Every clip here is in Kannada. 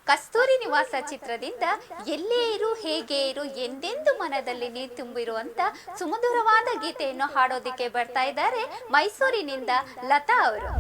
ಕಸ್ತೂರಿ ನಿವಾಸ ಚಿತ್ರದಿಂದ ಎಲ್ಲೇ ಇರು ಹೇಗೆ ಇರು ಎಂದೆಂದು ಮನದಲ್ಲಿ ನೀ ತುಂಬಿರುವಂತ ಸುಮಧುರವಾದ ಗೀತೆಯನ್ನು ಹಾಡೋದಿಕ್ಕೆ ಬರ್ತಾ ಇದ್ದಾರೆ ಮೈಸೂರಿನಿಂದ ಲತಾ ಅವರು.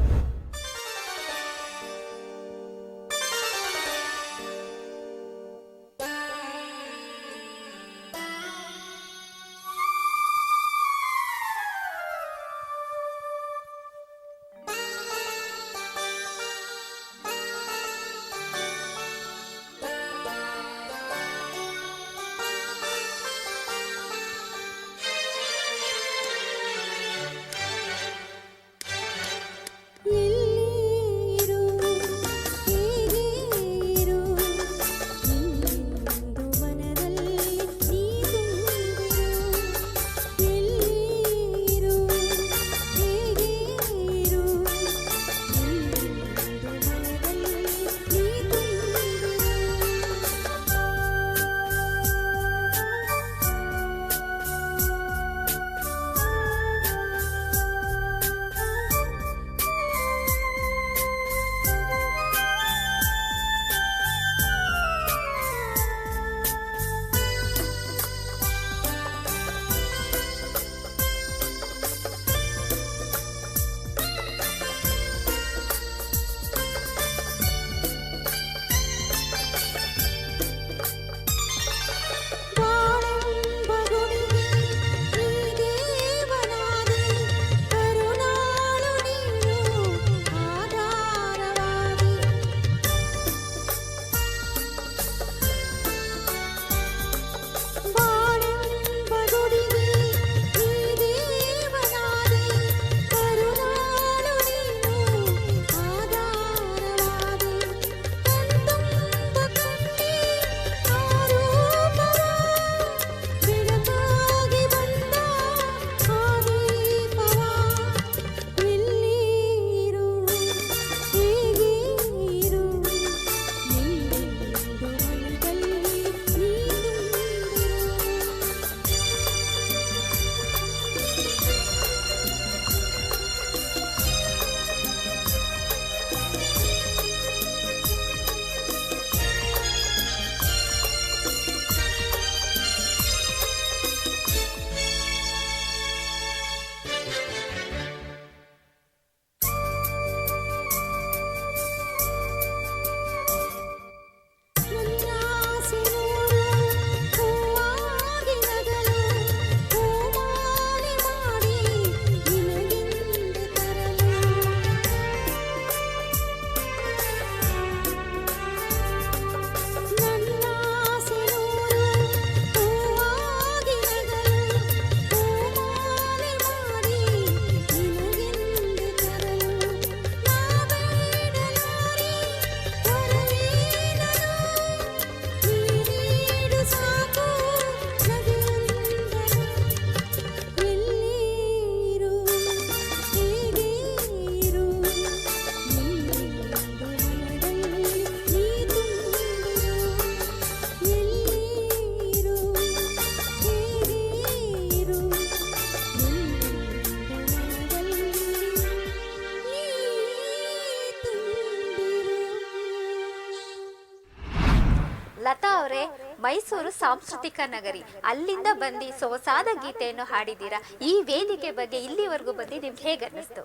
ಲತಾ ಅವರೇ, ಮೈಸೂರು ಸಾಂಸ್ಕೃತಿಕ ನಗರಿ, ಅಲ್ಲಿಂದ ಬಂದು ಸೊಗಸಾದ ಗೀತೆಯನ್ನು ಹಾಡಿದ್ದೀರಾ. ಈ ವೇದಿಕೆ ಬಗ್ಗೆ ಇಲ್ಲಿವರೆಗೂ ಬಂದು ನಿಮ್ಗೆ ಹೇಗೆ ಅನ್ನಿಸ್ತು?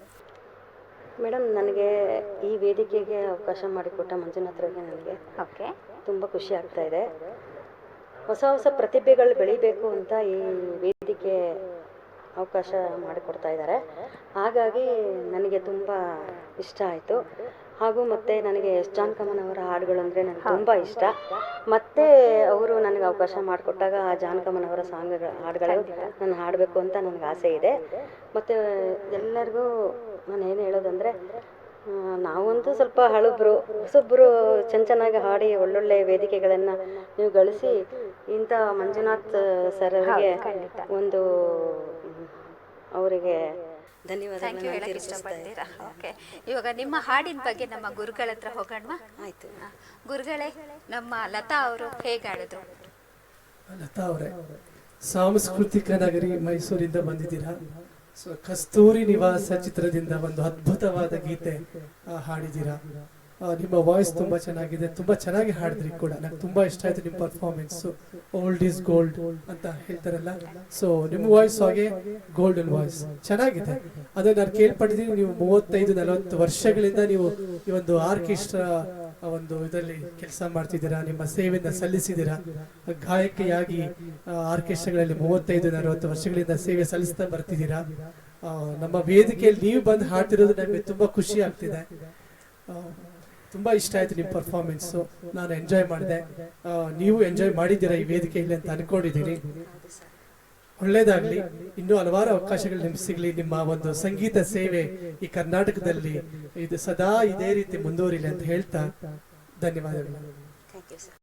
ಮೇಡಮ್, ನನಗೆ ಈ ವೇದಿಕೆಗೆ ಅವಕಾಶ ಮಾಡಿಕೊಟ್ಟ ಮಂಜುನಾಥ್ರಿಗೆ ನನಗೆ ತುಂಬ ಖುಷಿ ಆಗ್ತಾ ಇದೆ. ಹೊಸ ಹೊಸ ಪ್ರತಿಭೆಗಳು ಬೆಳಿಬೇಕು ಅಂತ ಈ ವೇದಿಕೆ ಅವಕಾಶ ಮಾಡಿಕೊಡ್ತಾ ಇದ್ದಾರೆ. ಹಾಗಾಗಿ ನನಗೆ ತುಂಬ ಇಷ್ಟ ಆಯಿತು. ಹಾಗೂ ಮತ್ತು ನನಗೆ ಎಸ್ ಜಾನಕಮ್ಮನ ಅವರ ಹಾಡುಗಳು ಅಂದರೆ ನನಗೆ ತುಂಬ ಇಷ್ಟ. ಮತ್ತು ಅವರು ನನಗೆ ಅವಕಾಶ ಮಾಡಿಕೊಟ್ಟಾಗ ಆ ಜಾನಕಮ್ಮನ ಅವರ ಹಾಡುಗಳು ನಾನು ಹಾಡಬೇಕು ಅಂತ ನನಗೆ ಆಸೆ ಇದೆ. ಮತ್ತು ಎಲ್ಲರಿಗೂ ನಾನು ಏನು ಹೇಳೋದಂದರೆ, ನಾವಂತೂ ಸ್ವಲ್ಪ ಹಳಬ್ರು, ಹೊಸೊಬ್ಬರು ಚೆನ್ನಾಗಿ ಹಾಡಿ ಒಳ್ಳೊಳ್ಳೆ ವೇದಿಕೆಗಳನ್ನು ನೀವು ಗಳಿಸಿ ಇಂಥ ಮಂಜುನಾಥ್ ಸರ್ ಅವರಿಗೆ ಒಂದು ಅವರಿಗೆ ಧನ್ಯವಾದಗಳು ಇಷ್ಟಪಡ್ತೀರಾ? ಓಕೆ, ಇವಾಗ ನಿಮ್ಮ ಹಾಡಿನ ಬಗ್ಗೆ ನಮ್ಮ ಗುರುಗಳ ಹತ್ರ ಹೋಗೋಣ. ಆಯ್ತು ಗುರುಗಳೇ, ನಮ್ಮ ಲತಾ ಅವರು ಹೇಗೆ ಹಾಡಿದ್ರು? ಲತಾ ಅವರೇ, ಸಾಂಸ್ಕೃತಿಕ ನಗರಿ ಮೈಸೂರಿಂದ ಬಂದಿದ್ದೀರಾ. ಕಸ್ತೂರಿ ನಿವಾಸ ಚಿತ್ರದಿಂದ ಒಂದು ಅದ್ಭುತವಾದ ಗೀತೆ ಹಾಡಿದ್ದೀರಾ. ನಿಮ್ಮ ವಾಯ್ಸ್ ತುಂಬಾ ಚೆನ್ನಾಗಿದೆ, ತುಂಬಾ ಚೆನ್ನಾಗಿ ಹಾಡಿದ್ರಿ ಕೂಡ. ನಂಗೆ ತುಂಬಾ ಇಷ್ಟ ಆಯ್ತು ನಿಮ್ಮ ಪರ್ಫಾರ್ಮೆನ್ಸ್. ಓಲ್ಡ್ ಈಸ್ ಗೋಲ್ಡ್ ಅಂತ ಹೇಳ್ತಾರಲ್ಲ, ಸೊ ನಿಮ್ಮ ವಾಯ್ಸ್ ಹಾಗೆ ಗೋಲ್ಡನ್ ವಾಯ್ಸ್ ಚೆನ್ನಾಗಿದೆ. ಅದೇ ನಾನು ಕೇಳ್ಪಟ್ಟಿದ್ದೀನಿ, ನೀವು 35-40 ವರ್ಷಗಳಿಂದ ನೀವು ಈ ಒಂದು ಆರ್ಕೆಸ್ಟ್ರಾ ಒಂದು ಇದರಲ್ಲಿ ಕೆಲಸ ಮಾಡ್ತಿದ್ದೀರಾ, ನಿಮ್ಮ ಸೇವೆಯನ್ನು ಸಲ್ಲಿಸಿದ್ದೀರಾ. ಗಾಯಕಿಯಾಗಿ ಆರ್ಕೆಸ್ಟ್ರಾಗಳಲ್ಲಿ 35-40 ವರ್ಷಗಳಿಂದ ಸೇವೆ ಸಲ್ಲಿಸ್ತಾ ಬರ್ತಿದ್ದೀರಾ. ನಮ್ಮ ವೇದಿಕೆಯಲ್ಲಿ ನೀವು ಬಂದು ಹಾಡ್ತಿರೋದು ನಮಗೆ ತುಂಬಾ ಖುಷಿ ಆಗ್ತಿದೆ. ತುಂಬಾ ಇಷ್ಟ ಆಯ್ತು ನಿಮ್ಮ ಪರ್ಫಾರ್ಮೆನ್ಸ್, ನಾನು ಎಂಜಾಯ್ ಮಾಡಿದೆ. ನೀವು ಎಂಜಾಯ್ ಮಾಡಿದ್ದೀರಾ ಈ ವೇದಿಕೆಯಲ್ಲಿ ಅಂತ ಅನ್ಕೊಂಡಿದ್ದೀನಿ. ಒಳ್ಳೇದಾಗ್ಲಿ, ಇನ್ನೂ ಹಲವಾರು ಅವಕಾಶಗಳು ನಿಮ್ಗೆ ಸಿಗ್ಲಿ. ನಿಮ್ಮ ಒಂದು ಸಂಗೀತ ಸೇವೆ ಈ ಕರ್ನಾಟಕದಲ್ಲಿ ಇದು ಸದಾ ಇದೇ ರೀತಿ ಮುಂದುವರಿಲಿ ಅಂತ ಹೇಳ್ತಾ ಧನ್ಯವಾದಗಳು. Thank you sir.